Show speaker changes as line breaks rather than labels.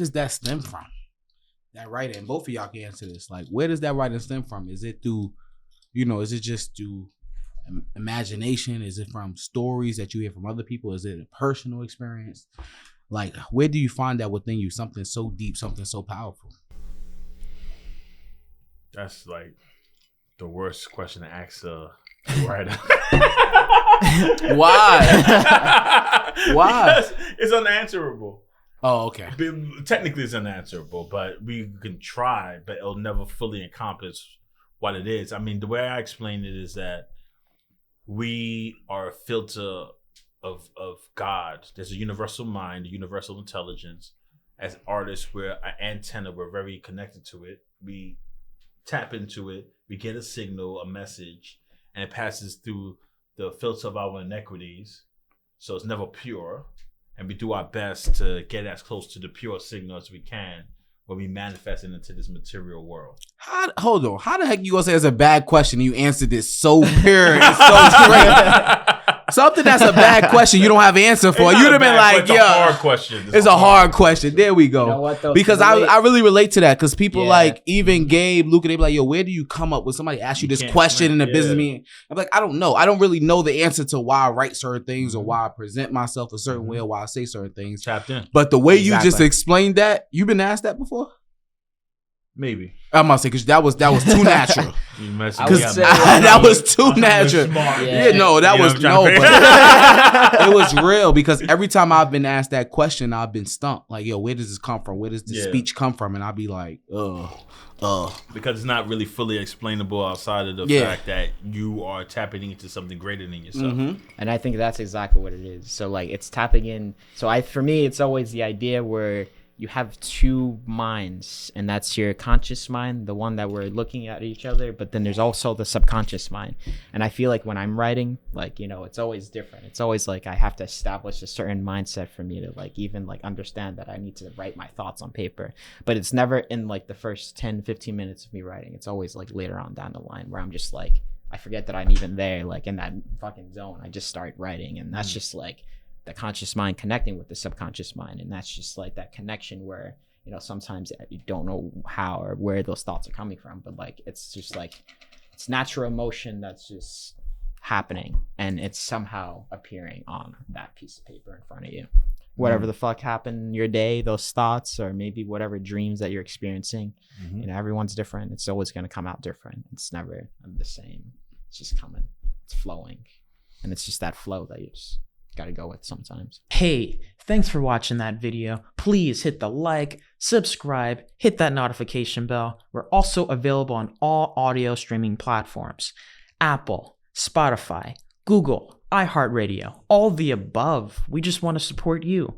does that stem from? That writing, and both of y'all can answer this. Like, where does that writing stem from? Is it through, is it just through imagination? Is it from stories that you hear from other people? Is it a personal experience? Like, where do you find that within you? Something so deep, something so powerful.
That's like the worst question to ask a writer.
Why? Why?
Because it's unanswerable.
Oh, okay.
Technically, it's unanswerable, but we can try, but it'll never fully encompass what it is. I mean, the way I explain it is that we are a filter of God. There's a universal mind, a universal intelligence. As artists, we're an antenna. We're very connected to it. We tap into it. We get a signal, a message, and it passes through the filter of our inequities. So it's never pure. And we do our best to get as close to the pure signal as we can when we manifest it into this material world.
Hold on. How the heck you gonna say it's a bad question? You answered this so pure and so straight. Something that's a bad question you don't have an answer for. You'd have been like,
it's a hard question.
It's a hard question. There we go.
You know what, though?
Because I really relate to that. Because people like, even Gabe, Luca, they be like, yo, where do you come up with somebody ask you this question in a business meeting? I'm like, I don't know. I don't really know the answer to why I write certain things or why I present myself a certain way or why I say certain things.
Tapped in.
But the way you just explained that, you've been asked that before?
Maybe.
I'm gonna say because that was too natural.
That
was too natural. But it was real because every time I've been asked that question, I've been stumped. Like, yo, where does this come from? Where does this speech come from? And I'll be like,
because it's not really fully explainable outside of the fact that you are tapping into something greater than yourself.
Mm-hmm. And I think that's exactly what it is. So like, it's tapping in. So for me, it's always the idea where you have two minds, and that's your conscious mind, the one that we're looking at each other, but then there's also the subconscious mind. And I feel like when I'm writing, like, it's always different. It's always like I have to establish a certain mindset for me to like even like understand that I need to write my thoughts on paper. But it's never in like the first 10, 15 minutes of me writing. It's always like later on down the line where I'm just like, I forget that I'm even there, like in that fucking zone. I just start writing, and that's just like the conscious mind connecting with the subconscious mind. And that's just like that connection where, sometimes you don't know how or where those thoughts are coming from, but like, it's just like, it's natural emotion that's just happening, and it's somehow appearing on that piece of paper in front of you. Whatever the fuck happened in your day, those thoughts, or maybe whatever dreams that you're experiencing, everyone's different. It's always going to come out different. It's never the same. It's just coming, it's flowing. And it's just that flow that you just gotta go with sometimes.
Hey, thanks for watching that video. Please hit the like, subscribe, hit that notification bell. We're also available on all audio streaming platforms: Apple, Spotify, Google, iHeartRadio, all the above. We just want to support you.